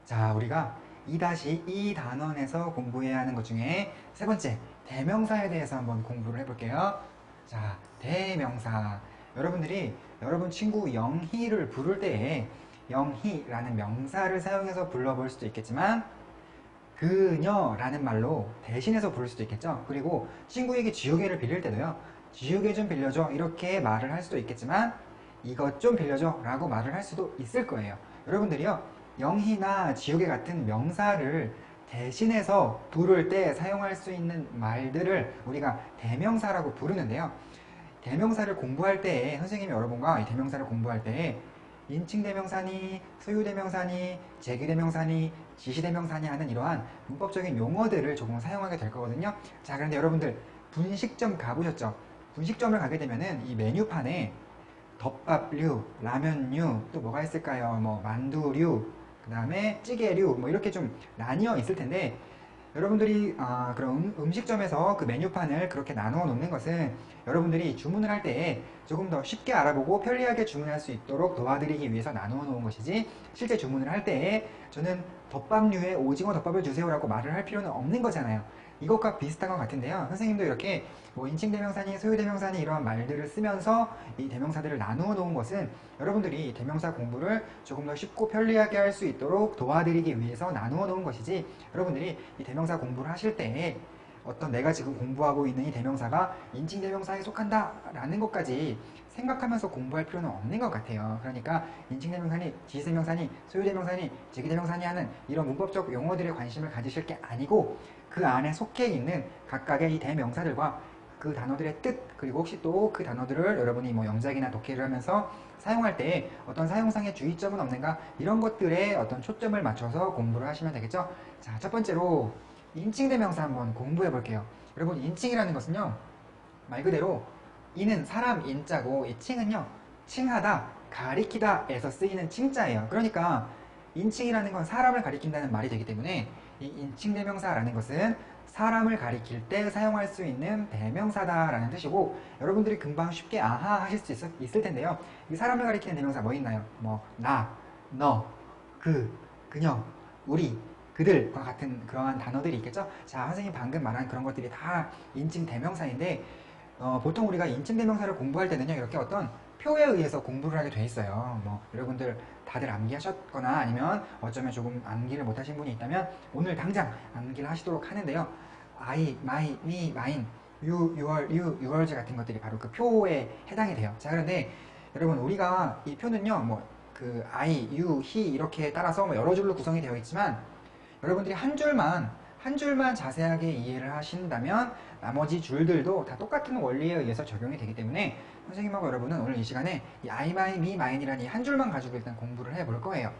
자, 우리가 2-2 단원에서 공부해야 하는 것 중에 세 번째, 대명사에 대해서 한번 공부를 해볼게요. 자, 대명사. 여러분들이 여러분 친구 영희를 부를 때에 영희라는 명사를 사용해서 불러볼 수도 있겠지만 그녀라는 말로 대신해서 부를 수도 있겠죠. 그리고 친구에게 지우개를 빌릴 때도요. 지우개 좀 빌려줘 이렇게 말을 할 수도 있겠지만 이것 좀 빌려줘 라고 말을 할 수도 있을 거예요. 여러분들이요, 영희나 지우개 같은 명사를 대신해서 부를 때 사용할 수 있는 말들을 우리가 대명사라고 부르는데요. 대명사를 공부할 때에 선생님이 여러분과 이 대명사를 공부할 때에 인칭대명사니, 소유대명사니, 제기대명사니, 지시대명사니 하는 이러한 문법적인 용어들을 조금 사용하게 될 거거든요. 자, 그런데 여러분들 분식점 가보셨죠? 분식점을 가게 되면은 이 메뉴판에 덮밥류, 라면류, 또 뭐가 있을까요? 뭐 만두류, 그 다음에 찌개류, 뭐 이렇게 좀 나뉘어 있을 텐데 여러분들이 그런 음식점에서 그 메뉴판을 그렇게 나누어 놓는 것은 여러분들이 주문을 할 때에 조금 더 쉽게 알아보고 편리하게 주문할 수 있도록 도와드리기 위해서 나누어 놓은 것이지, 실제 주문을 할 때에 저는 덮밥류의 오징어 덮밥을 주세요라고 말을 할 필요는 없는 거잖아요. 이것과 비슷한 것 같은데요. 선생님도 이렇게 뭐 인칭대명사니 소유대명사니 이러한 말들을 쓰면서 이 대명사들을 나누어 놓은 것은 여러분들이 대명사 공부를 조금 더 쉽고 편리하게 할 수 있도록 도와드리기 위해서 나누어 놓은 것이지, 여러분들이 이 대명사 공부를 하실 때 어떤 내가 지금 공부하고 있는 이 대명사가 인칭대명사에 속한다 라는 것까지 생각하면서 공부할 필요는 없는 것 같아요. 그러니까 인칭대명사니, 지시대명사니, 소유대명사니, 제기대명사니 하는 이런 문법적 용어들에 관심을 가지실 게 아니고 그 안에 속해 있는 각각의 이 대명사들과 그 단어들의 뜻, 그리고 혹시 또 그 단어들을 여러분이 뭐 영작이나 독해를 하면서 사용할 때 어떤 사용상의 주의점은 없는가, 이런 것들에 어떤 초점을 맞춰서 공부를 하시면 되겠죠. 자, 첫 번째로 인칭대명사 한번 공부해 볼게요. 여러분, 인칭이라는 것은요, 말 그대로 이는 사람 인자고 이 칭은요, 칭하다, 가리키다 에서 쓰이는 칭자예요. 그러니까 인칭이라는 건 사람을 가리킨다는 말이 되기 때문에 이 인칭대명사라는 것은 사람을 가리킬 때 사용할 수 있는 대명사다라는 뜻이고, 여러분들이 금방 쉽게 아하 하실 수 있을 텐데요. 이 사람을 가리키는 대명사 뭐 있나요? 뭐 나, 너, 그, 그녀, 우리, 그들과 같은 그러한 단어들이 있겠죠. 자, 선생님 방금 말한 그런 것들이 다 인칭 대명사인데 보통 우리가 인칭 대명사를 공부할 때는요, 이렇게 어떤 표에 의해서 공부를 하게 돼 있어요. 뭐 여러분들 다들 암기하셨거나 아니면 어쩌면 조금 암기를 못하신 분이 있다면 오늘 당장 암기를 하시도록 하는데요. I, my, me, mine, you, your, you, yours 같은 것들이 바로 그 표에 해당이 돼요. 자, 그런데 여러분, 우리가 이 표는요, 뭐 그 I, you, he 이렇게 따라서 뭐 여러 줄로 구성이 되어 있지만 여러분들이 한 줄만 자세하게 이해를 하신다면 나머지 줄들도 다 똑같은 원리에 의해서 적용이 되기 때문에 선생님하고 여러분은 오늘 이 시간에 이 I, my, me, mine이라는 이 한 줄만 가지고 일단 공부를 해볼 거예요.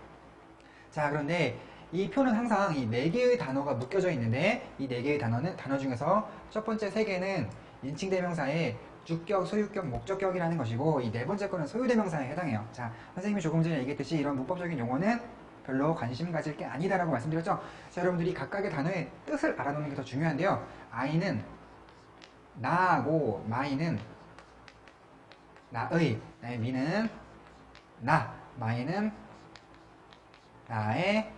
자, 그런데 이 표는 항상 이 네 개의 단어가 묶여져 있는데 이 네 개의 단어 중에서 첫 번째 세 개는 인칭대명사의 주격, 소유격, 목적격이라는 것이고 이 네 번째 거는 소유대명사에 해당해요. 자, 선생님이 조금 전에 얘기했듯이 이런 문법적인 용어는 별로 관심 가질 게 아니다라고 말씀드렸죠. 자, 여러분들이 각각의 단어의 뜻을 알아놓는 게 더 중요한데요. I는 나고, my는 나의, me는 나, my는 나의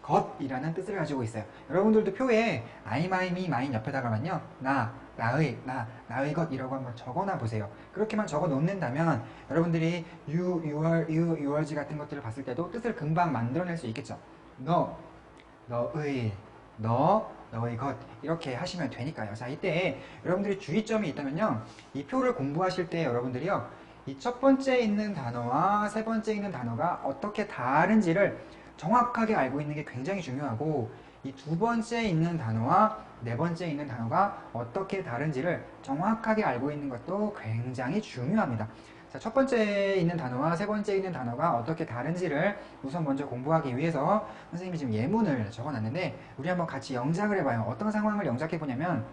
것이라는 뜻을 가지고 있어요. 여러분들도 표에 I, my, me, mine 옆에다가만요, 나의 것이라고 한번 적어놔 보세요. 그렇게만 적어 놓는다면 여러분들이 you, your, you, yours 같은 것들을 봤을 때도 뜻을 금방 만들어낼 수 있겠죠. 너의, 너의 것 이렇게 하시면 되니까요. 자, 이때 여러분들이 주의점이 있다면요, 이 표를 공부하실 때 여러분들이요, 이 첫 번째 있는 단어와 세 번째 있는 단어가 어떻게 다른지를 정확하게 알고 있는 게 굉장히 중요하고, 이 두 번째 있는 단어와 네 번째 있는 단어가 어떻게 다른지를 정확하게 알고 있는 것도 굉장히 중요합니다. 자, 첫 번째 있는 단어와 세 번째 있는 단어가 어떻게 다른지를 우선 먼저 공부하기 위해서 선생님이 지금 예문을 적어놨는데 우리 한번 같이 영작을 해봐요. 어떤 상황을 영작해 보냐면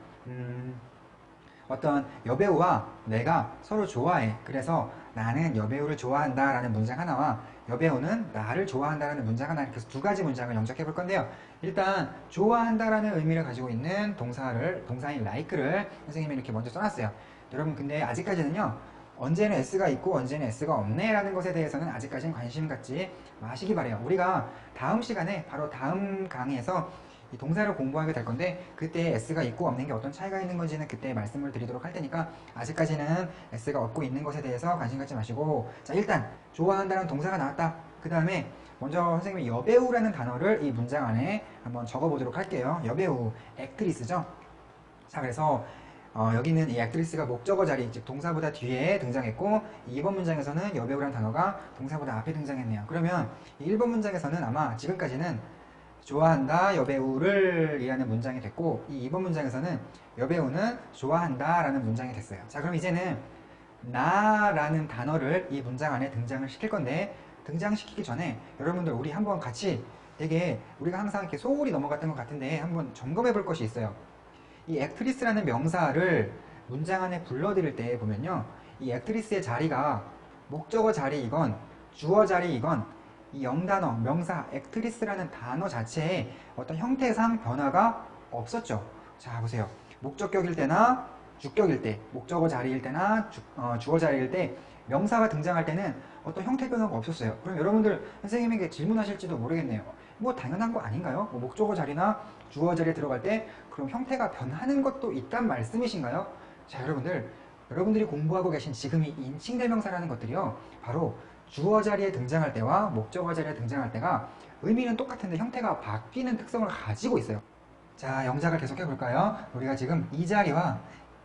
어떤 여배우와 내가 서로 좋아해. 그래서 나는 여배우를 좋아한다 라는 문장 하나와 여배우는 나를 좋아한다 라는 문장 하나, 이렇게 해서 두 가지 문장을 영작해 볼 건데요. 일단 좋아한다 라는 의미를 가지고 있는 동사인 like를 선생님이 이렇게 먼저 써놨어요. 여러분, 근데 아직까지는요, 언제는 s가 있고 언제는 s가 없네 라는 것에 대해서는 아직까지는 관심 갖지 마시기 바래요. 우리가 다음 시간에 바로 다음 강의에서 이 동사를 공부하게 될 건데 그때 s가 있고 없는 게 어떤 차이가 있는 건지는 그때 말씀을 드리도록 할 테니까 아직까지는 s가 없고 있는 것에 대해서 관심 갖지 마시고, 자 일단 좋아한다는 동사가 나왔다. 그 다음에 먼저 선생님이 여배우라는 단어를 이 문장 안에 한번 적어 보도록 할게요. 여배우, 액트리스죠. 자 그래서 여기는 이 액트리스가 목적어 자리, 즉 동사보다 뒤에 등장했고 2번 문장에서는 여배우라는 단어가 동사보다 앞에 등장했네요. 그러면 이 1번 문장에서는 아마 지금까지는 좋아한다 여배우를 이라는 문장이 됐고, 이 2번 문장에서는 여배우는 좋아한다 라는 문장이 됐어요. 자 그럼 이제는 나라는 단어를 이 문장 안에 등장을 시킬 건데, 등장시키기 전에 여러분들 우리 한번 같이 되게 우리가 항상 이렇게 소홀히 넘어갔던 것 같은데 한번 점검해 볼 것이 있어요. 이 액트리스라는 명사를 문장 안에 불러들일 때 보면요, 이 액트리스의 자리가 목적어 자리이건 주어 자리이건 이 영단어, 명사, 액트리스라는 단어 자체에 어떤 형태상 변화가 없었죠. 자 보세요. 목적격일 때나 주격일 때, 목적어 자리일 때나 주어 자리일 때 명사가 등장할 때는 어떤 형태 변화가 없었어요. 그럼 여러분들 선생님에게 질문하실지도 모르겠네요. 뭐 당연한 거 아닌가요? 뭐 목적어 자리나 주어 자리에 들어갈 때 그럼 형태가 변하는 것도 있단 말씀이신가요? 자 여러분들이 공부하고 계신 지금 이 인칭대명사라는 것들이요, 바로 주어 자리에 등장할 때와 목적어 자리에 등장할 때가 의미는 똑같은데 형태가 바뀌는 특성을 가지고 있어요. 자 영작을 계속해 볼까요? 우리가 지금 이 자리와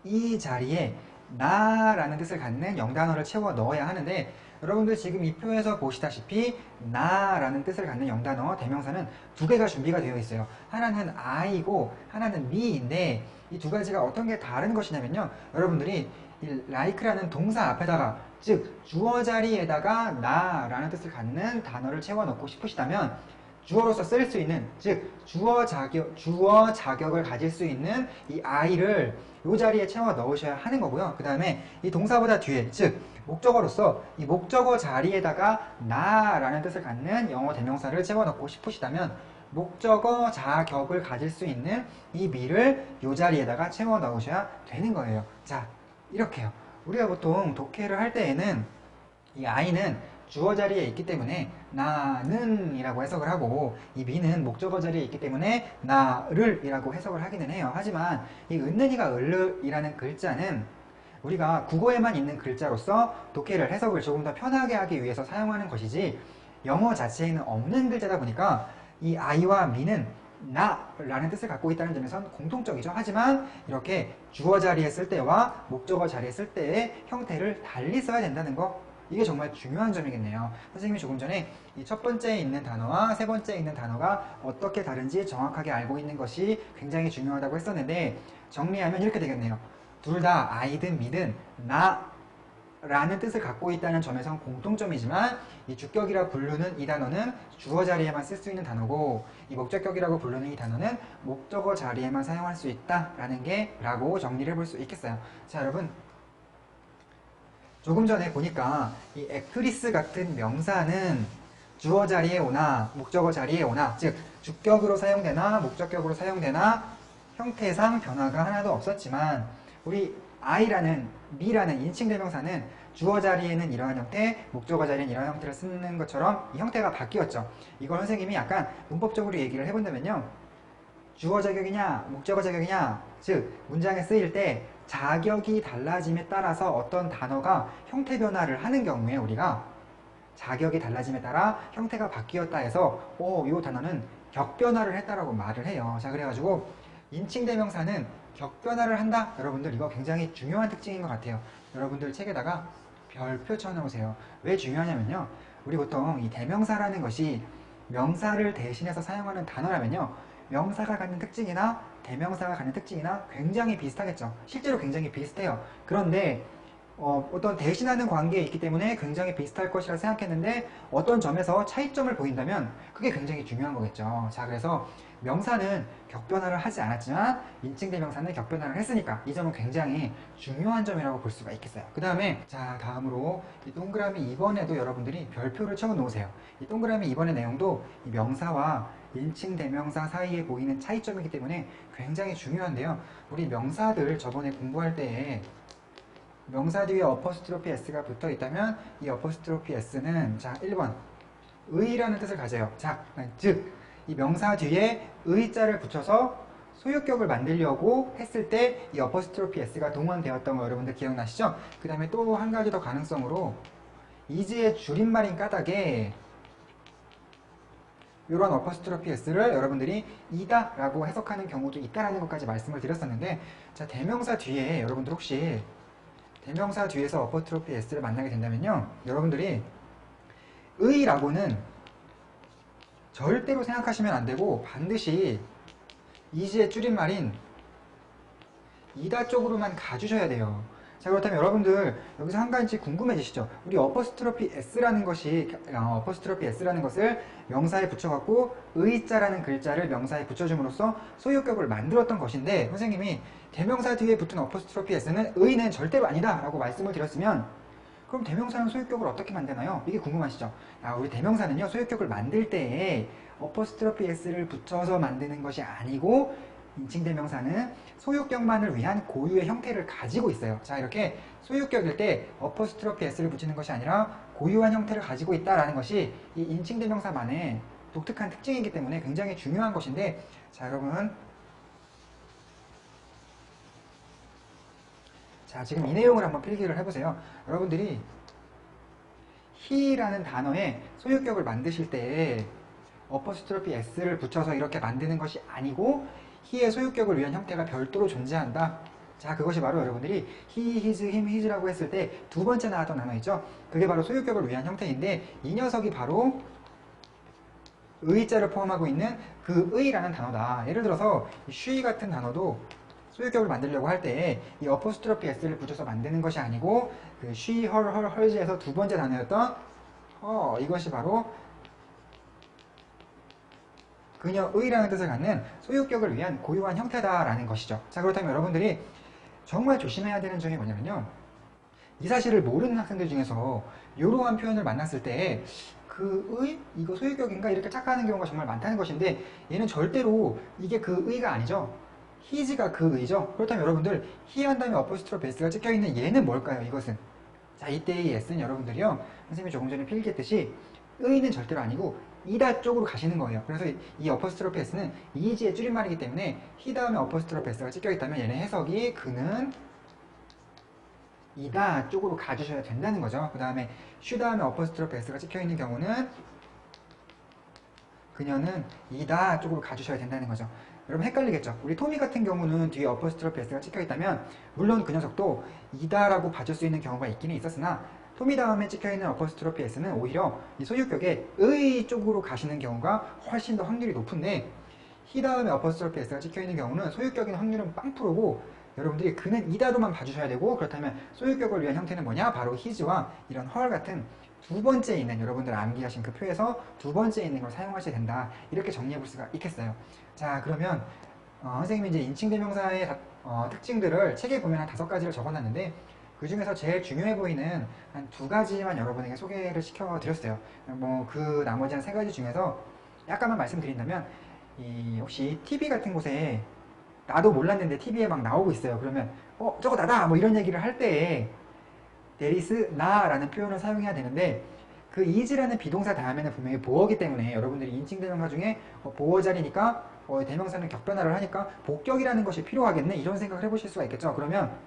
이 자리에 나라는 뜻을 갖는 영단어를 채워 넣어야 하는데, 여러분들 지금 이 표에서 보시다시피 나라는 뜻을 갖는 영단어 대명사는 두 개가 준비가 되어 있어요. 하나는 I고 하나는 me인데 이 두 가지가 어떤 게 다른 것이냐면요, 여러분들이 이 like라는 동사 앞에다가, 즉 주어 자리에다가 나라는 뜻을 갖는 단어를 채워 넣고 싶으시다면 주어로서 쓸 수 있는, 즉 주어 자격을 가질 수 있는 이 I를 이 자리에 채워 넣으셔야 하는 거고요. 그 다음에 이 동사보다 뒤에, 즉 목적어로서 이 목적어 자리에다가 나라는 뜻을 갖는 영어 대명사를 채워 넣고 싶으시다면 목적어 자격을 가질 수 있는 이 me를 이 자리에다가 채워 넣으셔야 되는 거예요. 자 이렇게요. 우리가 보통 독해를 할 때에는 이 I는 주어 자리에 있기 때문에 나는 이라고 해석을 하고, 이 me는 목적어 자리에 있기 때문에 나를 이라고 해석을 하기는 해요. 하지만 이 은는이가 을르 이라는 글자는 우리가 국어에만 있는 글자로서 독해를 해석을 조금 더 편하게 하기 위해서 사용하는 것이지 영어 자체에는 없는 글자다 보니까 이 I와 me는 나라는 뜻을 갖고 있다는 점에선 공통적이죠. 하지만 이렇게 주어 자리에 쓸 때와 목적어 자리에 쓸 때의 형태를 달리 써야 된다는 거, 이게 정말 중요한 점이겠네요. 선생님이 조금 전에 이 첫 번째에 있는 단어와 세 번째에 있는 단어가 어떻게 다른지 정확하게 알고 있는 것이 굉장히 중요하다고 했었는데, 정리하면 이렇게 되겠네요. 둘 다 I든 me든 나라는 뜻을 갖고 있다는 점에선 공통점이지만 이 주격이라 부르는 이 단어는 주어 자리에만 쓸 수 있는 단어고, 이 목적격이라고 부르는 이 단어는 목적어 자리에만 사용할 수 있다라는 게 라고 정리를 해볼 수 있겠어요. 자 여러분, 조금 전에 보니까 이 액트리스 같은 명사는 주어 자리에 오나 목적어 자리에 오나, 즉 주격으로 사용되나 목적격으로 사용되나 형태상 변화가 하나도 없었지만 우리 I라는 me라는 인칭대명사는 주어 자리에는 이러한 형태, 목적어 자리에는 이러한 형태를 쓰는 것처럼 이 형태가 바뀌었죠. 이걸 선생님이 약간 문법적으로 얘기를 해본다면요, 주어 자격이냐 목적어 자격이냐, 즉 문장에 쓰일 때 자격이 달라짐에 따라서 어떤 단어가 형태 변화를 하는 경우에 우리가 자격이 달라짐에 따라 형태가 바뀌었다 해서 이 단어는 격변화를 했다라고 말을 해요. 자 그래가지고 인칭대명사는 격변화를 한다. 여러분들 이거 굉장히 중요한 특징인 것 같아요. 여러분들 책에다가 별표 쳐놓으세요. 왜 중요하냐면요, 우리 보통 이 대명사라는 것이 명사를 대신해서 사용하는 단어라면요, 명사가 갖는 특징이나 대명사가 갖는 특징이나 굉장히 비슷하겠죠. 실제로 굉장히 비슷해요. 그런데 어떤 대신하는 관계에 있기 때문에 굉장히 비슷할 것이라 생각했는데 어떤 점에서 차이점을 보인다면 그게 굉장히 중요한 거겠죠. 자 그래서 명사는 격변화를 하지 않았지만 인칭대명사는 격변화를 했으니까 이 점은 굉장히 중요한 점이라고 볼 수가 있겠어요. 그 다음에 자 다음으로 이 동그라미 2번에도 여러분들이 별표를 쳐어 놓으세요. 이 동그라미 2번의 내용도 이 명사와 인칭대명사 사이에 보이는 차이점이기 때문에 굉장히 중요한데요, 우리 명사들 저번에 공부할 때에 명사 뒤에 어퍼스트로피 s가 붙어 있다면 이 어퍼스트로피 s는 자 1번 의라는 뜻을 가져요. 자, 즉 이 명사 뒤에 의자를 붙여서 소유격을 만들려고 했을 때 이 어퍼스트로피 s가 동원되었던 거 여러분들 기억나시죠? 그 다음에 또 한 가지 더 가능성으로 is의 줄임말인 까닭에 이런 어퍼스트로피 s를 여러분들이 이다 라고 해석하는 경우도 있다라는 것까지 말씀을 드렸었는데, 자 대명사 뒤에 여러분들 혹시 대명사 뒤에서 어퍼스트로피 s를 만나게 된다면요, 여러분들이 의라고는 절대로 생각하시면 안 되고 반드시 is의 줄임말인 이다 쪽으로만 가주셔야 돼요. 자 그렇다면 여러분들 여기서 한 가지 궁금해지시죠? 우리 어퍼스트로피 s라는 것을 명사에 붙여갖고 의자라는 글자를 명사에 붙여줌으로써 소유격을 만들었던 것인데, 선생님이 대명사 뒤에 붙은 어퍼스트로피 s는 의는 절대로 아니다 라고 말씀을 드렸으면, 그럼 대명사는 소유격을 어떻게 만드나요? 이게 궁금하시죠? 우리 대명사는요, 소유격을 만들 때에 어퍼스트로피 s를 붙여서 만드는 것이 아니고 인칭대명사는 소유격만을 위한 고유의 형태를 가지고 있어요. 자 이렇게 소유격일 때 어퍼스트로피 s를 붙이는 것이 아니라 고유한 형태를 가지고 있다라는 것이 이 인칭대명사만의 독특한 특징이기 때문에 굉장히 중요한 것인데, 자 여러분, 자 지금 이 내용을 한번 필기를 해보세요. 여러분들이 he라는 단어에 소유격을 만드실 때 어퍼스트로피 s를 붙여서 이렇게 만드는 것이 아니고 he의 소유격을 위한 형태가 별도로 존재한다. 자 그것이 바로 여러분들이 he, his, him, his라고 했을 때 두 번째 나왔던 단어 있죠? 그게 바로 소유격을 위한 형태인데, 이 녀석이 바로 의자를 포함하고 있는 그 의라는 단어다. 예를 들어서 she 같은 단어도 소유격을 만들려고 할 때 이 어퍼스트로피 s를 붙여서 만드는 것이 아니고 그 she, her, hers에서 두 번째 단어였던 이것이 바로 그녀의라는 뜻을 갖는 소유격을 위한 고유한 형태다라는 것이죠. 자 그렇다면 여러분들이 정말 조심해야 되는 점이 뭐냐면요, 이 사실을 모르는 학생들 중에서 이러한 표현을 만났을 때 이거 소유격인가 이렇게 착각하는 경우가 정말 많다는 것인데, 얘는 절대로 이게 그 의가 아니죠. his가 그 의죠. 그렇다면 여러분들 he 한 다음에 어퍼스트로피 s가 찍혀있는 얘는 뭘까요? 이것은, 자 이때의 s는 여러분들이요, 선생님이 조금 전에 필기했듯이 의는 절대로 아니고 이다 쪽으로 가시는 거예요. 그래서 이 어퍼스트로피 s는 is의 줄임말이기 때문에 he 다음에 어퍼스트로피 s가 찍혀있다면 얘는 해석이 그는 이다 쪽으로 가주셔야 된다는 거죠. 그 다음에 she 다음에 어퍼스트로피 s가 찍혀있는 경우는 그녀는 이다 쪽으로 가주셔야 된다는 거죠. 여러분 헷갈리겠죠? 우리 토미 같은 경우는 뒤에 어퍼스트로피 s가 찍혀있다면 물론 그 녀석도 이다라고 봐줄 수 있는 경우가 있기는 있었으나, 토미 다음에 찍혀있는 어퍼스트로피 s는 오히려 이 소유격의 의 쪽으로 가시는 경우가 훨씬 더 확률이 높은데, he 다음에 어퍼스트로피 s가 찍혀있는 경우는 소유격인 확률은 빵프로고 여러분들이 그는 이다로만 봐주셔야 되고, 그렇다면 소유격을 위한 형태는 뭐냐? 바로 his와 이런 her 같은 두 번째에 있는, 여러분들 암기하신 그 표에서 두 번째에 있는 걸 사용하셔야 된다. 이렇게 정리해 볼 수가 있겠어요. 자 그러면 선생님이 이제 인칭대명사의 특징들을 책에 보면 한 5가지를 적어놨는데, 그 중에서 제일 중요해 보이는 한 2가지만 여러분에게 소개를 시켜드렸어요. 뭐 그 나머지 한 3가지 중에서 약간만 말씀드린다면, 혹시 TV 같은 곳에 나도 몰랐는데 TV에 막 나오고 있어요. 그러면 저거 나다! 뭐 이런 얘기를 할 때에 there is 나라는 표현을 사용해야 되는데, 그 is라는 비동사 다음에는 분명히 보어기 때문에 여러분들이 인칭대명사 중에 보어 자리니까 대명사는 격변화를 하니까 복격이라는 것이 필요하겠네, 이런 생각을 해보실 수가 있겠죠. 그러면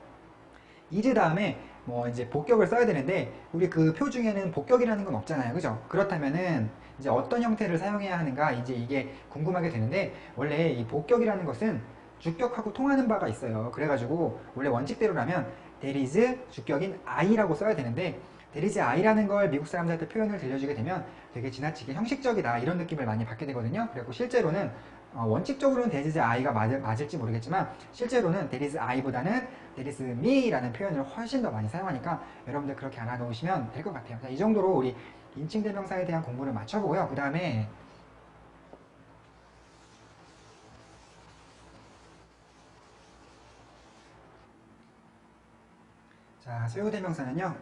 is 다음에 뭐 이제 복격을 써야 되는데 우리 그 표 중에는 복격이라는 건 없잖아요, 그죠? 그렇다면은 이제 어떤 형태를 사용해야 하는가, 이제 이게 궁금하게 되는데, 원래 이 복격이라는 것은 주격하고 통하는 바가 있어요. 그래가지고 원래 원칙대로라면 there is 주격인 I라고 써야 되는데, there is I라는 걸 미국 사람들한테 표현을 들려주게 되면 되게 지나치게 형식적이다 이런 느낌을 많이 받게 되거든요. 그리고 실제로는 원칙적으로는 there is I가 맞을지 모르겠지만, 실제로는 there is I보다는 there is me라는 표현을 훨씬 더 많이 사용하니까 여러분들 그렇게 알아놓으시면 될 것 같아요. 자, 이 정도로 우리 인칭대명사에 대한 공부를 마쳐보고요. 그 다음에 자, 소유대명사는요,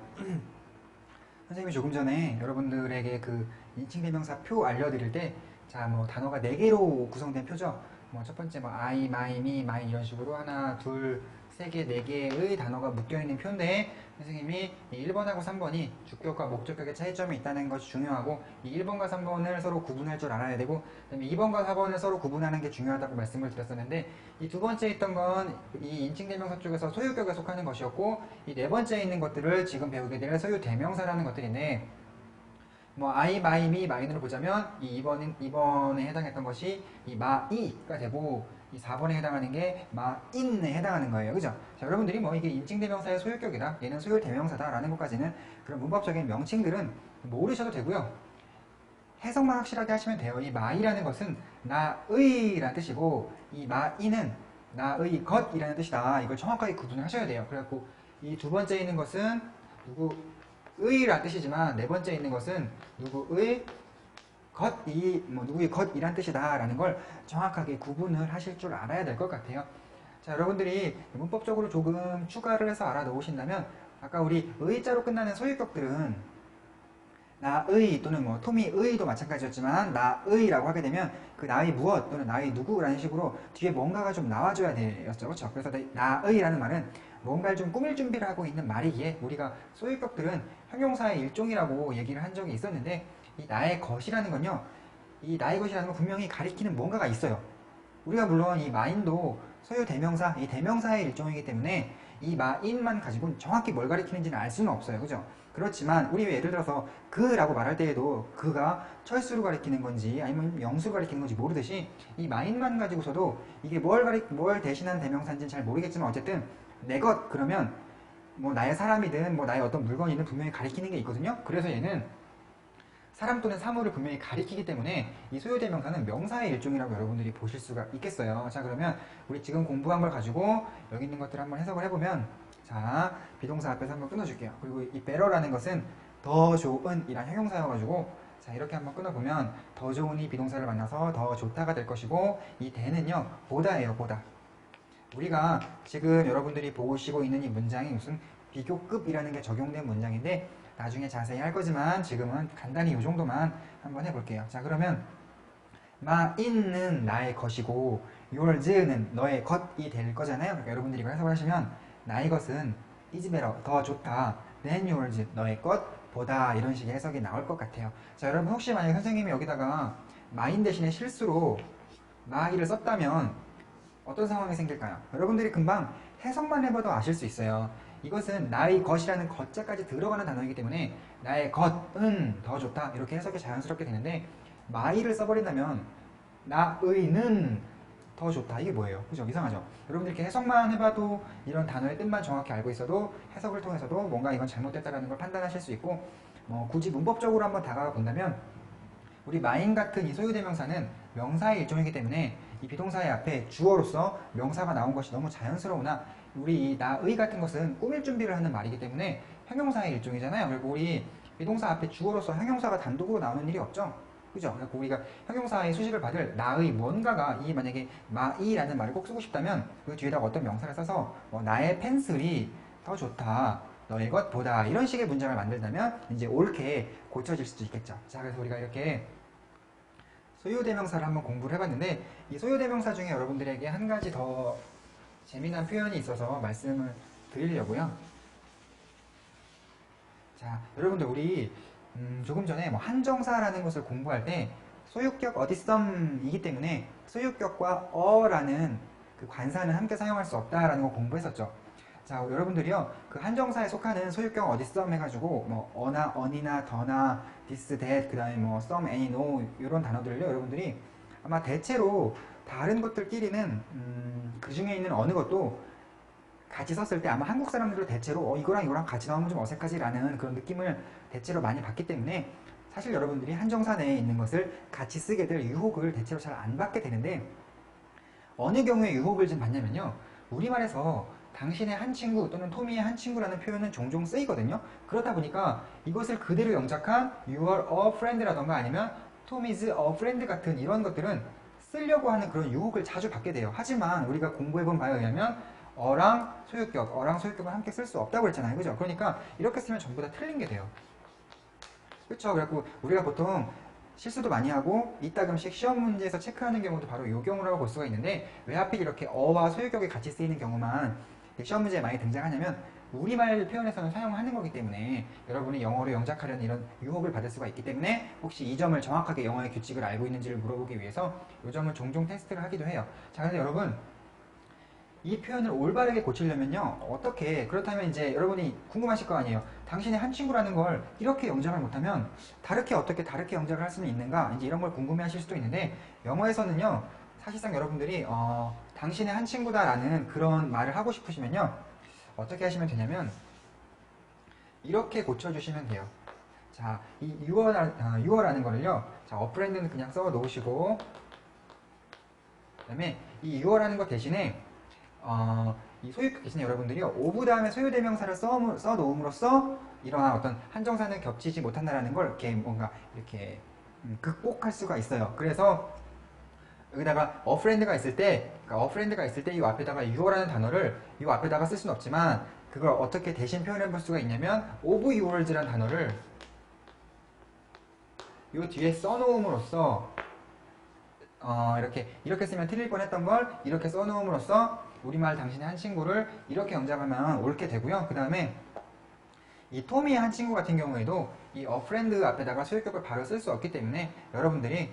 선생님이 조금 전에 여러분들에게 그 인칭대명사 표 알려드릴 때, 자, 뭐 단어가 4개로 구성된 표죠. 뭐 첫 번째 뭐 I, my, me, my 이런 식으로 하나, 둘, 3개, 4개의 단어가 묶여있는 표인데 선생님이 이 1번하고 3번이 주격과 목적격의 차이점이 있다는 것이 중요하고 이 1번과 3번을 서로 구분할 줄 알아야 되고 그다음에 2번과 4번을 서로 구분하는 게 중요하다고 말씀을 드렸었는데 이 두 번째 있던 건 이 인칭대명사 쪽에서 소유격에 속하는 것이었고 이 네 번째에 있는 것들을 지금 배우게 될 소유대명사라는 것들인데 뭐 I, my, me, mine으로 보자면 이 2번에 해당했던 것이 이 my가 되고 이 4번에 해당하는 게 myin에 해당하는 거예요. 그죠? 자, 여러분들이 뭐 이게 인칭대명사의 소유격이다, 얘는 소유대명사다 라는 것까지는 그런 문법적인 명칭들은 모르셔도 되고요. 해석만 확실하게 하시면 돼요. 이 my라는 것은 나의 라는 뜻이고 이 my는 나의 것이라는 뜻이다. 이걸 정확하게 구분을 하셔야 돼요. 그래갖고 이 두 번째 있는 것은 누구의 라는 뜻이지만 네 번째 있는 것은 누구의 누구의 것이란 뜻이다 라는 걸 정확하게 구분을 하실 줄 알아야 될 것 같아요. 자, 여러분들이 문법적으로 조금 추가를 해서 알아놓으신다면 아까 우리 의자로 끝나는 소유격들은 나의 또는 뭐 토미의도 마찬가지였지만 나의라고 하게 되면 그 나의 무엇 또는 나의 누구라는 식으로 뒤에 뭔가가 좀 나와줘야 되었죠. 그렇죠? 그래서 나의라는 말은 뭔가를 좀 꾸밀 준비를 하고 있는 말이기에 우리가 소유격들은 형용사의 일종이라고 얘기를 한 적이 있었는데 이 나의 것이라는 건요, 이 나의 것이라는 건 분명히 가리키는 뭔가가 있어요. 우리가 물론 이 마인도 소유 대명사, 이 대명사의 일종이기 때문에 이 마인만 가지고 정확히 뭘 가리키는지는 알 수는 없어요. 그죠? 그렇지만 우리 예를 들어서 그라고 말할 때에도 그가 철수를 가리키는 건지 아니면 영수를 가리키는 건지 모르듯이 이 마인만 가지고서도 이게 뭘 대신한 대명사인지는 잘 모르겠지만 어쨌든 내 것 그러면 뭐 나의 사람이든 뭐 나의 어떤 물건이든 분명히 가리키는 게 있거든요. 그래서 얘는 사람 또는 사물을 분명히 가리키기 때문에 이 소유대명사는 명사의 일종이라고 여러분들이 보실 수가 있겠어요. 자, 그러면 우리 지금 공부한 걸 가지고 여기 있는 것들을 한번 해석을 해보면, 자, 비동사 앞에서 한번 끊어줄게요. 그리고 이 better라는 것은 더 좋은 이란 형용사여가지고, 자, 이렇게 한번 끊어보면 더 좋은이 비동사를 만나서 더 좋다가 될 것이고, 이 대는요 보다예요. 보다. 우리가 지금 여러분들이 보시고 있는 이 문장이 무슨 비교급이라는 게 적용된 문장인데 나중에 자세히 할 거지만 지금은 간단히 이 정도만 한번 해볼게요. 자, 그러면 마인은 나의 것이고 your's는 너의 것이 될 거잖아요. 그러니까 여러분들이 이걸 해석을 하시면 나의 것은 is better, 더 좋다, than yours, 너의 것보다, 이런 식의 해석이 나올 것 같아요. 자, 여러분 혹시 만약에 선생님이 여기다가 마인 대신에 실수로 마이를 썼다면 어떤 상황이 생길까요? 여러분들이 금방 해석만 해봐도 아실 수 있어요. 이것은 나의 것이라는 것자까지 들어가는 단어이기 때문에 나의 것은 더 좋다 이렇게 해석이 자연스럽게 되는데 마이를 써버린다면 나의는 더 좋다, 이게 뭐예요? 그죠? 이상하죠? 여러분들 이렇게 해석만 해봐도 이런 단어의 뜻만 정확히 알고 있어도 해석을 통해서도 뭔가 이건 잘못됐다는 걸 판단하실 수 있고, 굳이 문법적으로 한번 다가가 본다면 우리 마인 같은 이 소유대명사는 명사의 일종이기 때문에 이 비동사의 앞에 주어로서 명사가 나온 것이 너무 자연스러우나 우리 이 나의 같은 것은 꾸밀 준비를 하는 말이기 때문에 형용사의 일종이잖아요. 그리고 우리 비동사 앞에 주어로서 형용사가 단독으로 나오는 일이 없죠. 그죠? 그래서 우리가 형용사의 수식을 받을 나의 뭔가가 이 만약에 마이라는 말을 꼭 쓰고 싶다면 그 뒤에다가 어떤 명사를 써서 나의 펜슬이 더 좋다, 너의 것보다, 이런 식의 문장을 만들다면 이제 옳게 고쳐질 수도 있겠죠. 자, 그래서 우리가 이렇게 소유대명사를 한번 공부를 해봤는데 이 소유대명사 중에 여러분들에게 한 가지 더 재미난 표현이 있어서 말씀을 드리려고요. 자, 여러분들 우리 조금 전에 한정사라는 것을 공부할 때 소유격 어디썸이기 때문에 소유격과 어라는 그 관사는 함께 사용할 수 없다라는 거 공부했었죠. 자, 여러분들이요 그 한정사에 속하는 소유격 어디썸 해가지고 어나 언이나 더나 this, that, 그 다음에 some, any, no 이런 단어들을요 여러분들이 아마 대체로 다른 것들끼리는 그 중에 있는 어느 것도 같이 썼을 때 아마 한국 사람들도 대체로 이거랑 이거랑 같이 나오면 좀 어색하지 라는 그런 느낌을 대체로 많이 받기 때문에 사실 여러분들이 한정사 내에 있는 것을 같이 쓰게 될 유혹을 대체로 잘 안 받게 되는데, 어느 경우에 유혹을 좀 받냐면요, 우리말에서 당신의 한 친구 또는 토미의 한 친구라는 표현은 종종 쓰이거든요. 그렇다 보니까 이것을 그대로 영작한 you are a friend라던가 아니면 Tom is a friend 같은 이런 것들은 쓰려고 하는 그런 유혹을 자주 받게 돼요. 하지만 우리가 공부해본 바에 의하면 어랑 소유격을 함께 쓸 수 없다고 했잖아요. 그죠? 그러니까 이렇게 쓰면 전부 다 틀린 게 돼요. 그렇죠? 그래갖고 우리가 보통 실수도 많이 하고 이따금씩 시험 문제에서 체크하는 경우도 바로 이 경우라고 볼 수가 있는데 왜 하필 이렇게 어와 소유격이 같이 쓰이는 경우만 시험 문제에 많이 등장하냐면 우리말 표현에서는 사용하는 거기 때문에 여러분이 영어로 영작하려는 이런 유혹을 받을 수가 있기 때문에 혹시 이 점을 정확하게 영어의 규칙을 알고 있는지를 물어보기 위해서 이 점을 종종 테스트를 하기도 해요. 자, 그래서 여러분 이 표현을 올바르게 고치려면요 어떻게, 그렇다면 이제 여러분이 궁금하실 거 아니에요. 당신의 한 친구라는 걸 이렇게 영작을 못하면 다르게 어떻게 다르게 영작을 할 수는 있는가, 이제 이런 걸 궁금해 하실 수도 있는데, 영어에서는요 사실상 여러분들이 당신의 한 친구다 라는 그런 말을 하고 싶으시면요 어떻게 하시면 되냐면 이렇게 고쳐주시면 돼요. 자, 이 유어라는 거를요, 자, 어프렌드는 그냥 써 놓으시고, 그 다음에 이 유어라는 것 대신에 이 소유격 대신에 여러분들이 오브 다음에 소유대명사를 써 놓음으로써 이러한 어떤 한정사는 겹치지 못한다라는 걸 이렇게 뭔가 이렇게 극복할 수가 있어요. 그래서 여기다가 어프렌드가 있을 때, 이 앞에다가 유어라는 단어를 이 앞에다가 쓸 수는 없지만 그걸 어떻게 대신 표현해 볼 수가 있냐면 오브 유월즈라는 단어를 요 뒤에 써놓음으로써 이렇게 쓰면 틀릴 뻔했던 걸 이렇게 써놓음으로써 우리말 당신의 한 친구를 이렇게 영작하면 옳게 되고요. 그 다음에 이 토미의 한 친구 같은 경우에도 이 어프렌드 앞에다가 소유격을 바로 쓸 수 없기 때문에 여러분들이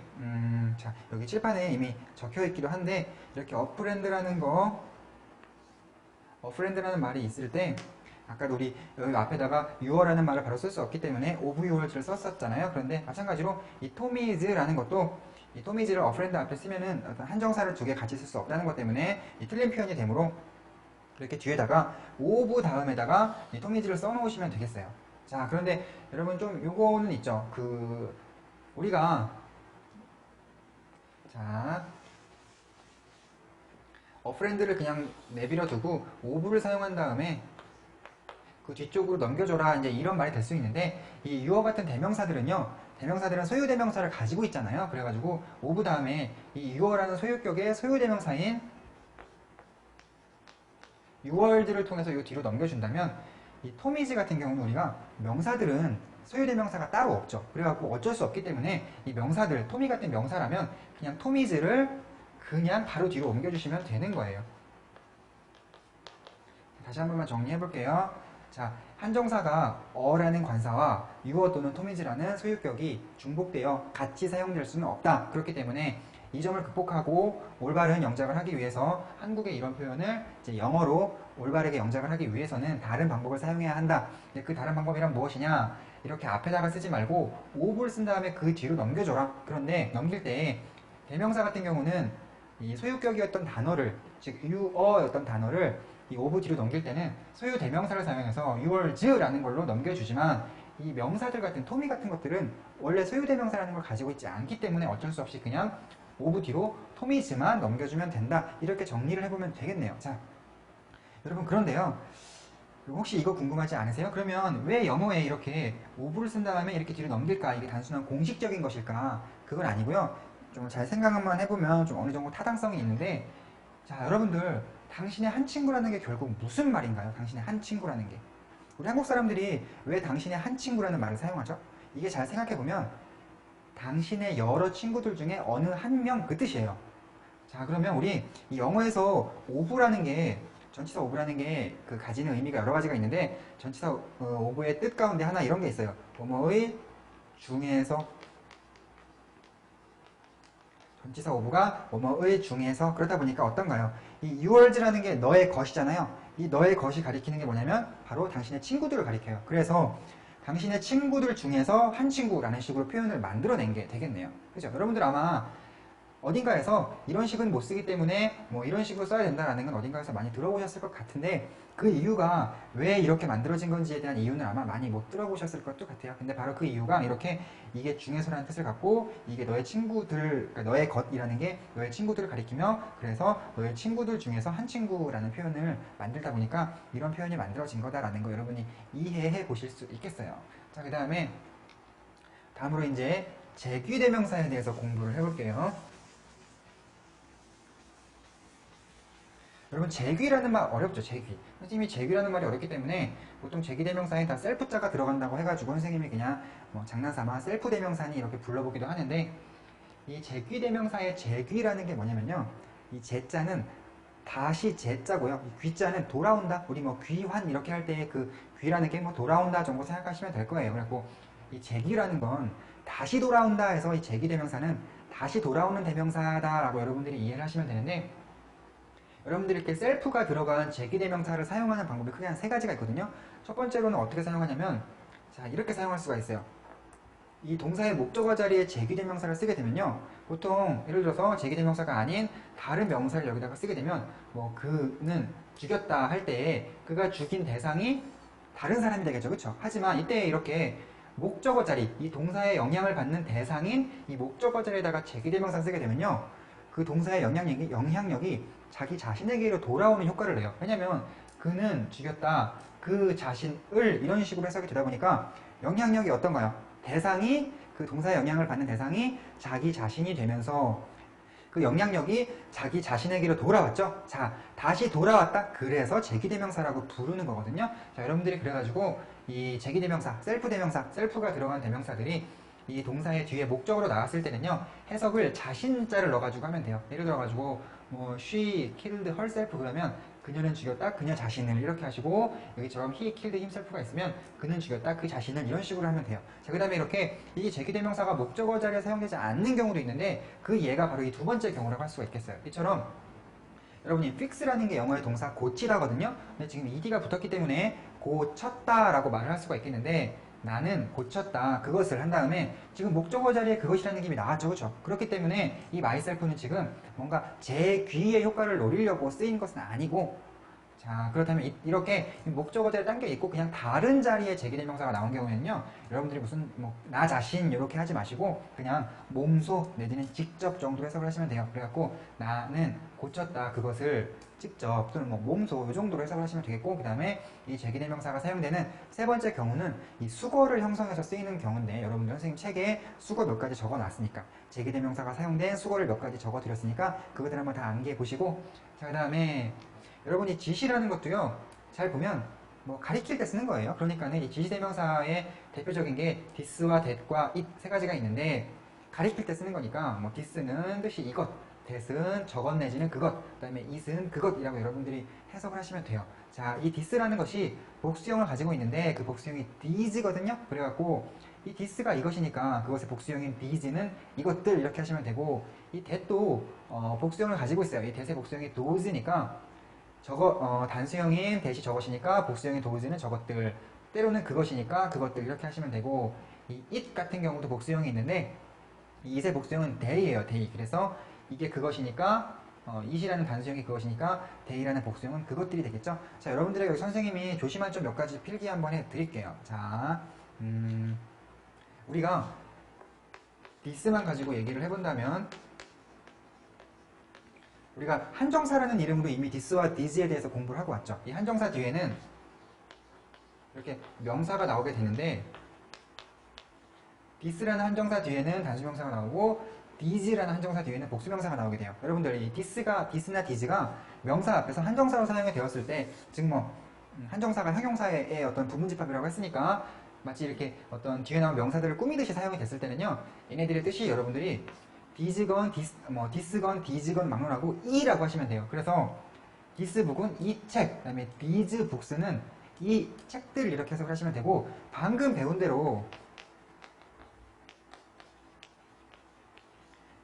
자, 여기 칠판에 이미 적혀 있기도 한데 이렇게 어프렌드라는 말이 있을 때 아까 우리 여기 앞에다가 유어라는 말을 바로 쓸 수 없기 때문에 오브 유어를 썼었잖아요. 그런데 마찬가지로 이 토미즈라는 것도 이 토미즈를 어프렌드 앞에 쓰면은 어떤 한정사를 두 개 같이 쓸 수 없다는 것 때문에 이 틀린 표현이 되므로 이렇게 뒤에다가 오브 다음에다가 이 토미즈를 써놓으시면 되겠어요. 자, 그런데 여러분 좀 요거는 있죠. 우리가 자 어프렌드를 그냥 내버려 두고 오브를 사용한 다음에 그 뒤쪽으로 넘겨줘라 이제 이런 말이 될 수 있는데, 이 유어 같은 대명사들은 소유대명사를 가지고 있잖아요. 그래가지고 오브 다음에 이 유어라는 소유격의 소유대명사인 유월드를 통해서 이 뒤로 넘겨준다면 이 토미즈 같은 경우는 우리가 명사들은 소유대명사가 따로 없죠. 그래갖고 어쩔 수 없기 때문에 이 명사들, 토미 같은 명사라면 그냥 토미즈를 그냥 바로 뒤로 옮겨주시면 되는 거예요. 다시 한 번만 정리해 볼게요. 자, 한정사가 어라는 관사와 유어 또는 토미즈라는 소유격이 중복되어 같이 사용될 수는 없다. 그렇기 때문에 이 점을 극복하고 올바른 영작을 하기 위해서 한국의 이런 표현을 이제 영어로 올바르게 영작을 하기 위해서는 다른 방법을 사용해야 한다. 그 다른 방법이란 무엇이냐? 이렇게 앞에다가 쓰지 말고 오브를 쓴 다음에 그 뒤로 넘겨줘라. 그런데 넘길 때 대명사 같은 경우는 이 소유격이었던 단어를, 즉 유어였던 단어를 이 오브 뒤로 넘길 때는 소유 대명사를 사용해서 yours 라는 걸로 넘겨주지만 이 명사들 같은 토미 같은 것들은 원래 소유 대명사라는 걸 가지고 있지 않기 때문에 어쩔 수 없이 그냥 오브 뒤로 토미즈만 넘겨주면 된다. 이렇게 정리를 해보면 되겠네요. 자, 여러분 그런데요, 혹시 이거 궁금하지 않으세요? 그러면 왜 영어에 이렇게 오브를 쓴 다음에 이렇게 뒤로 넘길까? 이게 단순한 공식적인 것일까? 그건 아니고요. 좀 잘 생각만 해보면 좀 어느 정도 타당성이 있는데, 자, 여러분들 당신의 한 친구라는 게 결국 무슨 말인가요? 당신의 한 친구라는 게. 우리 한국 사람들이 왜 당신의 한 친구라는 말을 사용하죠? 이게 잘 생각해보면 당신의 여러 친구들 중에 어느 한 명 그 뜻이에요. 자, 그러면 우리 이 영어에서 오브라는 게, 전치사 오브라는 게 그 가지는 의미가 여러 가지가 있는데, 전치사 오브의 뜻 가운데 하나 이런 게 있어요. 뭐뭐의 중에서, 전치사 오브가 뭐뭐의 중에서. 그러다 보니까 어떤가요? 이 your's라는 게 너의 것이잖아요. 이 너의 것이 가리키는 게 뭐냐면 바로 당신의 친구들을 가리켜요. 그래서 당신의 친구들 중에서 한 친구라는 식으로 표현을 만들어낸 게 되겠네요. 그죠? 여러분들 아마 어딘가에서 이런 식은 못 쓰기 때문에 뭐 이런 식으로 써야 된다라는 건 어딘가에서 많이 들어보셨을 것 같은데, 그 이유가 왜 이렇게 만들어진 건지에 대한 이유는 아마 많이 못 들어보셨을 것도 같아요. 근데 바로 그 이유가 이렇게 이게 중에서라는 뜻을 갖고 이게 너의 친구들, 그러니까 너의 것이라는 게 너의 친구들을 가리키며, 그래서 너의 친구들 중에서 한 친구라는 표현을 만들다 보니까 이런 표현이 만들어진 거다라는 거 여러분이 이해해 보실 수 있겠어요. 자, 그 다음으로 이제 제귀대명사에 대해서 공부를 해볼게요. 여러분 제귀라는 말 어렵죠. 제귀. 선생님이 제귀라는 말이 어렵기 때문에 보통 제귀대명사에 다 셀프자가 들어간다고 해가지고 선생님이 그냥 뭐 장난삼아 셀프대명사니 이렇게 불러보기도 하는데, 이 제귀대명사의 제귀라는 게 뭐냐면요, 이 제자는 다시 제자고요. 이 귀자는 돌아온다. 우리 뭐 귀환 이렇게 할 때 그 귀라는 게 뭐 돌아온다 정도 생각하시면 될 거예요. 그래갖고 이 제기라는 건 다시 돌아온다 해서 이 제기대명사는 다시 돌아오는 대명사다라고 여러분들이 이해를 하시면 되는데, 여러분들이 이렇게 셀프가 들어간 제기대명사를 사용하는 방법이 크게 한 세 가지가 있거든요. 첫 번째로는 어떻게 사용하냐면, 자, 이렇게 사용할 수가 있어요. 이 동사의 목적어 자리에 제기대명사를 쓰게 되면요, 보통 예를 들어서 제기대명사가 아닌 다른 명사를 여기다가 쓰게 되면, 뭐 그는 죽였다 할 때에 그가 죽인 대상이 다른 사람이 되겠죠, 그렇죠? 하지만 이때 이렇게 목적어 자리, 이 동사의 영향을 받는 대상인 이 목적어 자리에다가 제기대명사 쓰게 되면요, 그 동사의 영향력이 자기 자신에게로 돌아오는 효과를 내요. 왜냐면 그는 죽였다, 그 자신을 이런 식으로 해석이 되다 보니까 영향력이 어떤가요? 대상이, 그 동사의 영향을 받는 대상이 자기 자신이 되면서 그 영향력이 자기 자신에게로 돌아왔죠. 자, 다시 돌아왔다. 그래서 제기대명사라고 부르는 거거든요. 자, 여러분들이 그래가지고 이 제기대명사, 셀프대명사, 셀프가 들어간 대명사들이 이 동사의 뒤에 목적으로 나왔을 때는요, 해석을 자신자를 넣어가지고 하면 돼요. 예를 들어가지고 뭐 she killed herself 그러면 그녀는 죽였다, 그녀 자신을 이렇게 하시고, 여기처럼 he killed himself가 있으면 그는 죽였다, 그 자신을 이런 식으로 하면 돼요. 자, 그 다음에 이렇게 이 제기대명사가 목적어 자리에 사용되지 않는 경우도 있는데, 그 예가 바로 이 두 번째 경우라고 할 수가 있겠어요. 이처럼 여러분이 fix라는 게 영어의 동사 고치다거든요. 근데 지금 ed가 붙었기 때문에 고쳤다라고 말을 할 수가 있겠는데, 나는 고쳤다, 그것을 한 다음에 지금 목적어 자리에 그것이라는 느낌이 나왔죠, 그렇죠? 그렇기 때문에 이 myself는 지금 뭔가 제 귀의 효과를 노리려고 쓰인 것은 아니고, 자, 그렇다면 이렇게 목적어 자리에 당겨 있고 그냥 다른 자리에 제기대명사가 나온 경우에는요, 여러분들이 무슨 뭐 나 자신 이렇게 하지 마시고 그냥 몸소 내지는 직접 정도로 해석을 하시면 돼요. 그래갖고 나는 고쳤다, 그것을 직접, 또는 뭐 몸소 이 정도로 해석을 하시면 되겠고, 그 다음에 이 제기대명사가 사용되는 세 번째 경우는 이 수거를 형성해서 쓰이는 경우인데, 여러분들 선생님 책에 수거 몇 가지 적어놨으니까, 제기대명사가 사용된 수거를 몇 가지 적어드렸으니까 그것들 한번 다 암기해 보시고, 자, 그 다음에 여러분이 지시라는 것도요, 잘 보면 뭐 가리킬 때 쓰는 거예요. 그러니까는 이 지시대명사의 대표적인 게 this와 that과 it 세 가지가 있는데, 가리킬 때 쓰는 거니까 뭐 this는 뜻이 이것, that은 저것 내지는 그것, 그 다음에 it은 그것이라고 여러분들이 해석을 하시면 돼요. 자, 이 this라는 것이 복수형을 가지고 있는데 그 복수형이 these거든요. 그래갖고 이 this가 이것이니까 그것의 복수형인 these는 이것들 이렇게 하시면 되고, 이 that도 복수형을 가지고 있어요. 이 that의 복수형이 those니까 단수형인 that이 저것이니까 복수형인 those는 저것들, 때로는 그것이니까 그것들 이렇게 하시면 되고, 이 it 같은 경우도 복수형이 있는데 이 it의 복수형은 they예요, they. 그래서 이게 그것이니까 it이라는 단수형이 그것이니까 they라는 복수형은 그것들이 되겠죠. 자, 여러분들에게 여기 선생님이 조심할 점 몇 가지 필기 한번 해드릴게요. 자, 우리가 this만 가지고 얘기를 해본다면, 우리가 한정사라는 이름으로 이미 this와 these에 대해서 공부를 하고 왔죠. 이 한정사 뒤에는 이렇게 명사가 나오게 되는데, this라는 한정사 뒤에는 단수명사가 나오고 these라는 한정사 뒤에는 복수명사가 나오게 돼요. 여러분들 이 this나 these가 명사 앞에서 한정사로 사용이 되었을 때, 즉 뭐 한정사가 형용사의 어떤 부분집합이라고 했으니까 마치 이렇게 어떤 뒤에 나온 명사들을 꾸미듯이 사용이 됐을 때는요, 얘네들의 뜻이 여러분들이 this건 these건 막론하고 이라고 하시면 돼요. 그래서 this북은 이 책, 그 다음에 these books는 이 책들을 이렇게 해석을 하시면 되고, 방금 배운 대로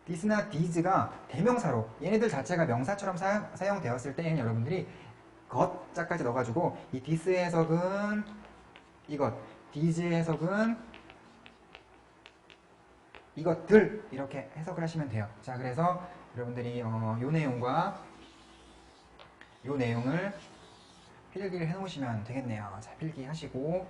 this나 these가 대명사로 얘네들 자체가 명사처럼 사용되었을 때에는 여러분들이 것 자까지 넣어가지고 이 this의 해석은 이것, these의 해석은 이것들 이렇게 해석을 하시면 돼요. 자, 그래서 여러분들이 요 내용을 필기를 해 놓으시면 되겠네요. 자, 필기하시고,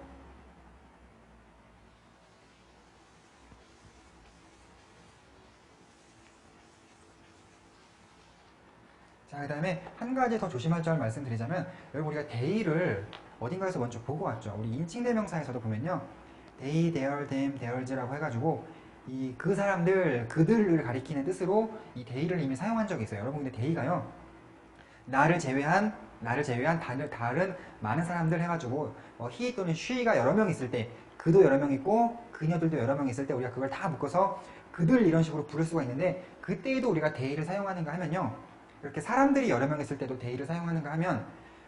자, 그 다음에 한 가지 더 조심할 점을 말씀드리자면, 여러분 우리가 they를 어딘가에서 먼저 보고 왔죠. 우리 인칭대명사에서도 보면요, they, their, them, theirs라고 해가지고 이 그 사람들, 그들을 가리키는 뜻으로 이 they를 이미 사용한 적이 있어요. 여러분 근데 they가요, 나를 제외한 다른 많은 사람들 해가지고 he 또는 she가 여러 명 있을 때, 그도 여러 명 있고 그녀들도 여러 명 있을 때 우리가 그걸 다 묶어서 그들 이런 식으로 부를 수가 있는데, 그때에도 우리가 they를 사용하는가 하면요, 이렇게 사람들이 여러 명 있을 때도 대의를 사용하는가 하면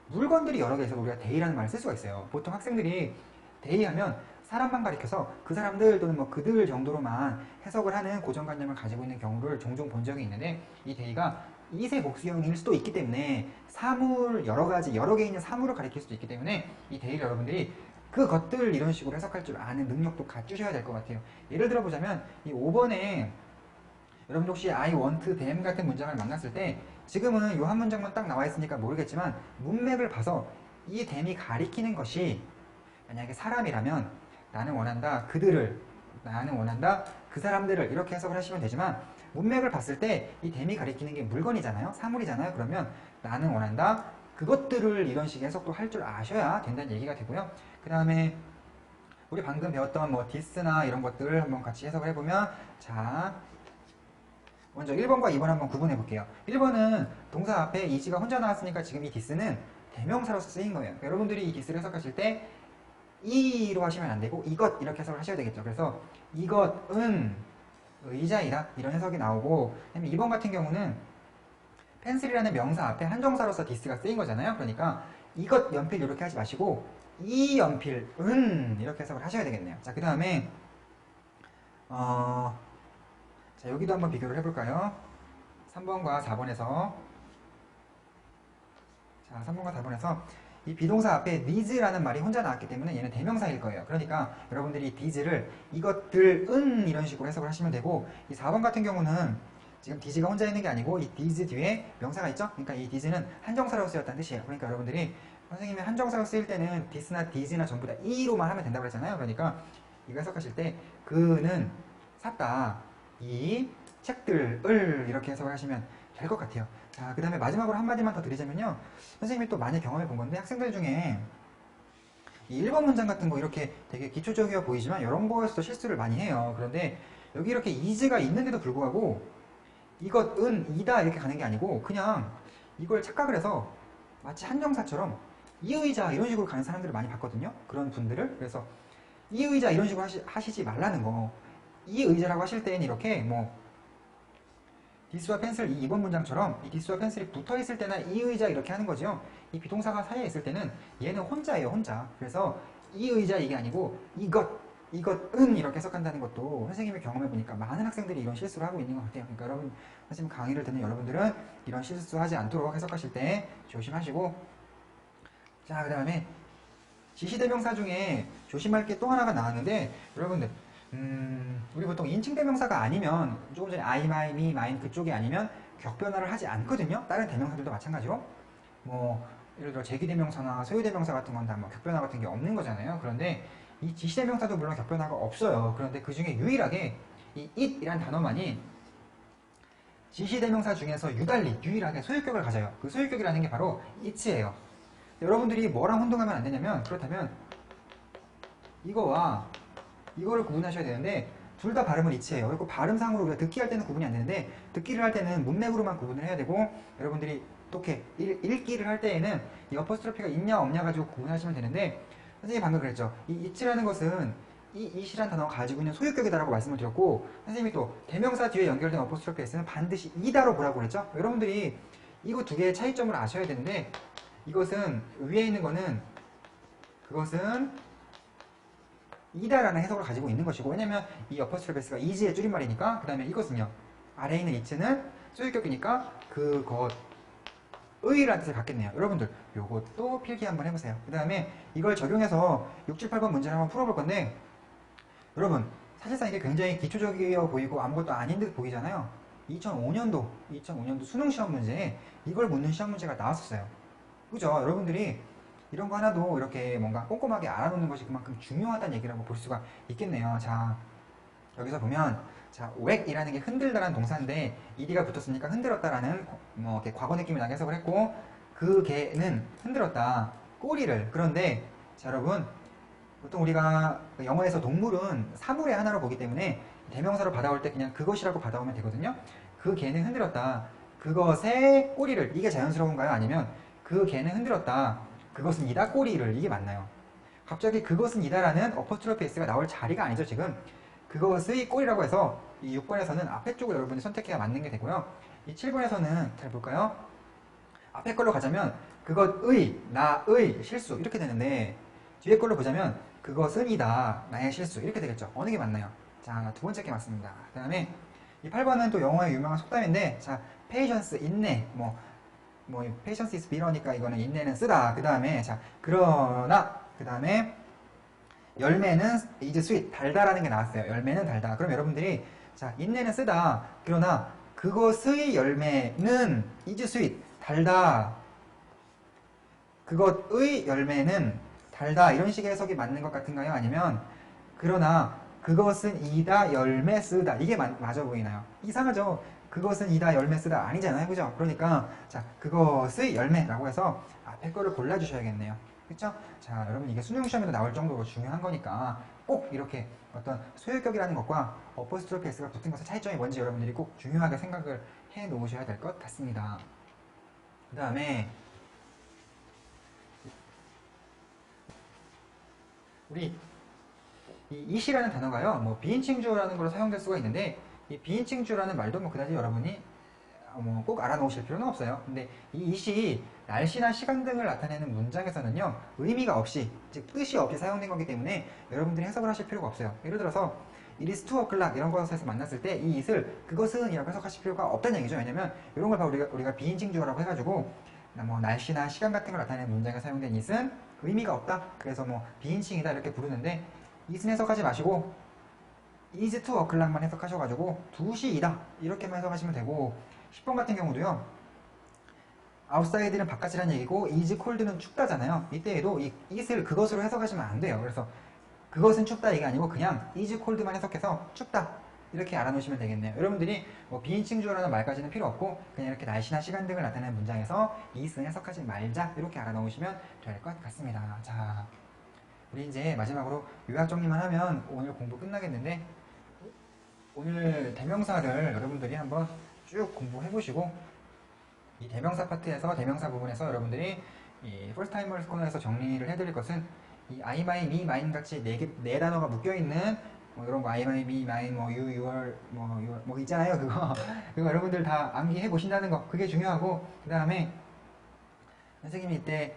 물건들이 여러 개 있어도 우리가 대의라는 말을 쓸 수가 있어요. 보통 학생들이 대의하면 사람만 가리켜서 그 사람들 또는 뭐 그들 정도로만 해석을 하는 고정관념을 가지고 있는 경우를 종종 본 적이 있는데, 이 대의가 이세 복수형일 수도 있기 때문에 사물 여러 가지 여러 개 있는 사물을 가리킬 수도 있기 때문에 이 대의를 여러분들이 그것들 이런 식으로 해석할 줄 아는 능력도 갖추셔야 될 것 같아요. 예를 들어 보자면 이 5번에 여러분 혹시 I want them 같은 문장을 만났을 때 지금은 이 한 문장만 딱 나와 있으니까 모르겠지만 문맥을 봐서 이 them이 가리키는 것이 만약에 사람이라면 나는 원한다 그들을, 나는 원한다 그 사람들을 이렇게 해석을 하시면 되지만, 문맥을 봤을 때 이 them이 가리키는 게 물건이잖아요, 사물이잖아요. 그러면 나는 원한다 그것들을 이런 식의 해석도 할 줄 아셔야 된다는 얘기가 되고요. 그 다음에 우리 방금 배웠던 뭐 this나 이런 것들을 한번 같이 해석을 해보면, 자 먼저 1번과 2번 한번 구분해 볼게요. 1번은 동사 앞에 is가 혼자 나왔으니까 지금 이 this는 대명사로서 쓰인 거예요. 그러니까 여러분들이 이 this를 해석하실 때 이로 하시면 안 되고 이것 이렇게 해석을 하셔야 되겠죠. 그래서 이것은 의자이다 이런 해석이 나오고, 2번 같은 경우는 펜슬이라는 명사 앞에 한정사로서 this가 쓰인 거잖아요. 그러니까 이것 연필 이렇게 하지 마시고 이 연필은 이렇게 해석을 하셔야 되겠네요. 자, 그 다음에 자, 여기도 한번 비교를 해볼까요? 3번과 4번에서, 자, 3번과 4번에서 이 비동사 앞에 these라는 말이 혼자 나왔기 때문에 얘는 대명사일 거예요. 그러니까 여러분들이 these를 이것들은 이런 식으로 해석을 하시면 되고, 이 4번 같은 경우는 지금 these가 혼자 있는 게 아니고 이 these 뒤에 명사가 있죠? 그러니까 이 these는 한정사로 쓰였다는 뜻이에요. 그러니까 여러분들이 선생님이 한정사로 쓰일 때는 this나 these나 전부 다 이로만 하면 된다고 그랬잖아요. 그러니까 이거 해석하실 때 그는 샀다 이 책들을 이렇게 해석을 하시면 될 것 같아요. 자, 그 다음에 마지막으로 한마디만 더 드리자면요, 선생님이 또 많이 경험해 본 건데 학생들 중에 이 1번 문장 같은 거 이렇게 되게 기초적이어 보이지만 이런 거에서도 실수를 많이 해요. 그런데 여기 이렇게 is가 있는데도 불구하고 이것은 이다 이렇게 가는 게 아니고 그냥 이걸 착각을 해서 마치 한정사처럼 이 의자 이런 식으로 가는 사람들을 많이 봤거든요. 그런 분들을. 그래서 이 의자 이런 식으로 하시지 말라는 거. 이 의자라고 하실 때는 이렇게 뭐 this와 pencil 이 2번 문장처럼 이 this와 pencil이 붙어 있을 때나 이 의자 이렇게 하는 거죠. 이 비동사가 사이에 있을 때는 얘는 혼자예요, 혼자. 그래서 이 의자 이게 아니고 이것은 이렇게 해석한다는 것도 선생님이 경험해 보니까 많은 학생들이 이런 실수를 하고 있는 것 같아요. 그러니까 여러분, 선생님 강의를 듣는 여러분들은 이런 실수하지 않도록 해석하실 때 조심하시고, 자, 그 다음에 지시대명사 중에 조심할 게 또 하나가 나왔는데, 여러분들 우리 보통 인칭대명사가 아니면 조금 전에 I, my, me, mine 그쪽이 아니면 격변화를 하지 않거든요. 다른 대명사들도 마찬가지로 뭐 예를 들어 제기대명사나 소유대명사 같은 건 다 뭐 격변화 같은 게 없는 거잖아요. 그런데 이 지시대명사도 물론 격변화가 없어요. 그런데 그 중에 유일하게 이 it이란 단어만이 지시대명사 중에서 유일하게 소유격을 가져요. 그 소유격이라는 게 바로 it예요. 여러분들이 뭐랑 혼동하면 안 되냐면, 그렇다면 이거와 이거를 구분하셔야 되는데 둘 다 발음은 it예요. 그리고 발음상으로 우리가 듣기 할 때는 구분이 안 되는데 듣기를 할 때는 문맥으로만 구분을 해야 되고, 여러분들이 어떻게 읽기를 할 때에는 이 어퍼스트로피가 있냐 없냐 가지고 구분하시면 되는데, 선생님이 방금 그랬죠. 이 it이라는 것은 이 it이라는 단어가 가지고 있는 소유격이다라고 말씀을 드렸고, 선생님이 또 대명사 뒤에 연결된 어퍼스트로피 s는 반드시 이다로 보라고 그랬죠. 여러분들이 이거 두 개의 차이점을 아셔야 되는데, 이것은 위에 있는 거는 그것은 이다라는 해석을 가지고 있는 것이고, 왜냐면 이 어퍼스트로피 s가 is의 줄임말이니까. 그 다음에 이것은요, 아래에 있는 it는 소유격이니까 그것의 라는 뜻을 갖겠네요. 여러분들 요것도 필기 한번 해보세요. 그 다음에 이걸 적용해서 6, 7, 8번 문제를 한번 풀어볼 건데, 여러분 사실상 이게 굉장히 기초적이어 보이고 아무것도 아닌 듯 보이잖아요. 2005년도 수능 시험 문제에 이걸 묻는 시험 문제가 나왔었어요. 그죠? 여러분들이 이런 거 하나도 이렇게 뭔가 꼼꼼하게 알아놓는 것이 그만큼 중요하다는 얘기라고 볼 수가 있겠네요. 자, 여기서 보면, 자, whack이라는 게 흔들다라는 동사인데 ed가 붙었으니까 흔들었다라는 뭐 이렇게 과거 느낌이 나게 해석을 했고, 그 개는 흔들었다 꼬리를. 그런데 자, 여러분 보통 우리가 영어에서 동물은 사물의 하나로 보기 때문에 대명사로 받아올 때 그냥 그것이라고 받아오면 되거든요. 그 개는 흔들었다 그것의 꼬리를, 이게 자연스러운가요? 아니면 그 개는 흔들었다 그것은 이다 꼬리를, 이게 맞나요? 갑자기 그것은 이다라는 어퍼스트로피 s가 나올 자리가 아니죠. 지금 그것의 꼬리라고 해서 이 6번에서는 앞에 쪽을 여러분이 선택해야 맞는 게 되고요. 이 7번에서는 잘 볼까요? 앞에 걸로 가자면 그것의, 나의 실수 이렇게 되는데 뒤에 걸로 보자면 그것은 이다, 나의 실수 이렇게 되겠죠. 어느 게 맞나요? 자, 두 번째 게 맞습니다. 그 다음에 이 8번은 또 영어의 유명한 속담인데 자, patience, 인내 patience is bittern이니까 이거는 인내는 쓰다. 그 다음에 자, 그러나 그 다음에 열매는 is sweet, 달다라는 게 나왔어요. 열매는 달다. 그럼 여러분들이 자, 인내는 쓰다. 그러나 그것의 열매는 is sweet, 달다. 그것의 열매는 달다. 이런 식의 해석이 맞는 것 같은가요? 아니면 그러나 그것은 이다, 열매 쓰다. 이게 맞아 보이나요? 이상하죠? 그것은 이다, 열매 쓰다 아니잖아요. 그죠? 그러니까 자, 그것의 열매라고 해서 앞에 거를 골라주셔야겠네요. 그쵸? 자, 여러분 이게 수능 시험에도 나올 정도로 중요한 거니까 꼭 이렇게 어떤 소유격이라는 것과 어퍼스트로피 S가 붙은 것의 차이점이 뭔지 여러분들이 꼭 중요하게 생각을 해 놓으셔야 될 것 같습니다. 그 다음에 우리 이 it이라는 단어가요, 뭐 비인칭 주어라는 걸로 사용될 수가 있는데 이 비인칭 주어라는 말도 뭐 그다지 여러분이 뭐 꼭 알아놓으실 필요는 없어요. 근데 이 it이 날씨나 시간 등을 나타내는 문장에서는요 의미가 없이, 즉 뜻이 없이 사용된 거기 때문에 여러분들이 해석을 하실 필요가 없어요. 예를 들어서 it is 2 o'clock 이런 것에서 만났을 때 이 it을 그것은 이라고 해석하실 필요가 없다는 얘기죠. 왜냐면 이런 걸 바로 우리가 비인칭 주어라고 해가지고 뭐 날씨나 시간 같은 걸 나타내는 문장에 사용된 it은 의미가 없다. 그래서 뭐 비인칭이다 이렇게 부르는데 it은 해석하지 마시고 is 2 o'clock만 해석하셔가지고 2시이다 이렇게만 해석하시면 되고 10번 같은 경우도요. outside는 바깥이라는 얘기고 is cold는 춥다잖아요. 이때에도 이 it을 그것으로 해석하시면 안 돼요. 그래서 그것은 춥다 이게 아니고 그냥 is cold만 해석해서 춥다 이렇게 알아놓으시면 되겠네요. 여러분들이 뭐 비인칭 주어라는 말까지는 필요 없고 그냥 이렇게 날씨나 시간 등을 나타내는 문장에서 is는 해석하지 말자 이렇게 알아놓으시면 될 것 같습니다. 자, 우리 이제 마지막으로 요약 정리만 하면 오늘 공부 끝나겠는데 오늘 대명사를 여러분들이 한번 쭉 공부해 보시고 이 대명사 파트에서 대명사 부분에서 여러분들이 이 First Timers 코너에서 정리를 해드릴 것은 이 I, my, me, mine 같이 네 단어가 묶여있는 뭐 이런 거 I, my, me, mine, 뭐 you, your, 뭐 있잖아요. 그거 여러분들 다 암기해 보신다는 거 그게 중요하고 그 다음에 선생님이 이때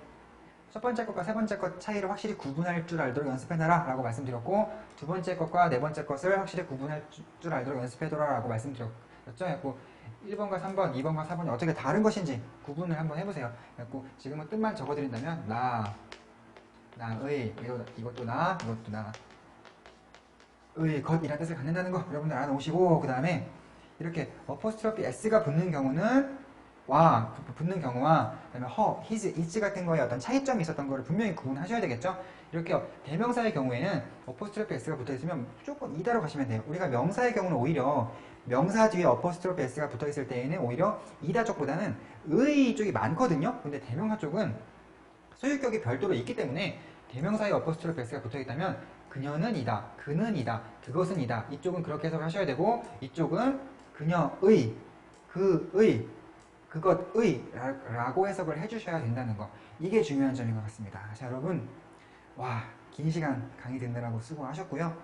첫 번째 것과 세 번째 것 차이를 확실히 구분할 줄 알도록 연습해놔라 라고 말씀드렸고 두 번째 것과 네 번째 것을 확실히 구분할 줄 알도록 연습해둬라 라고 말씀드렸죠. 그래서 1번과 3번, 2번과 4번이 어떻게 다른 것인지 구분을 한번 해보세요. 그래서 지금은 뜻만 적어드린다면 나의, 이것도 나, 이것도 나 의, 것이라는 뜻을 갖는다는 거 여러분들 알아놓으시고 그 다음에 이렇게 어포스트로피 S가 붙는 경우는 붙는 경우와 그다음에 her, his, its 같은 거에 어떤 차이점이 있었던 거를 분명히 구분하셔야 되겠죠. 이렇게 대명사의 경우에는 어포스트로피 S가 붙어있으면 무조건 이다로 가시면 돼요. 우리가 명사의 경우는 오히려 명사 뒤에 어포스트로피 S가 붙어있을 때에는 오히려 이다 쪽보다는 의 쪽이 많거든요. 근데 대명사 쪽은 소유격이 별도로 있기 때문에 대명사에 어포스트로피 S가 붙어있다면 그녀는 이다, 그는 이다, 그것은 이다. 이쪽은 그렇게 해석을 하셔야 되고 이쪽은 그녀의, 그의, 그것의 라고 해석을 해주셔야 된다는 거 이게 중요한 점인 것 같습니다. 자, 여러분 긴 시간 강의 듣느라고 수고하셨고요.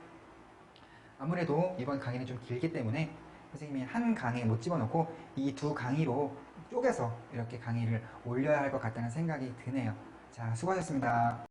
아무래도 이번 강의는 좀 길기 때문에 선생님이 한 강의에 못 집어넣고 이 두 강의로 쪼개서 이렇게 강의를 올려야 할 것 같다는 생각이 드네요. 자, 수고하셨습니다.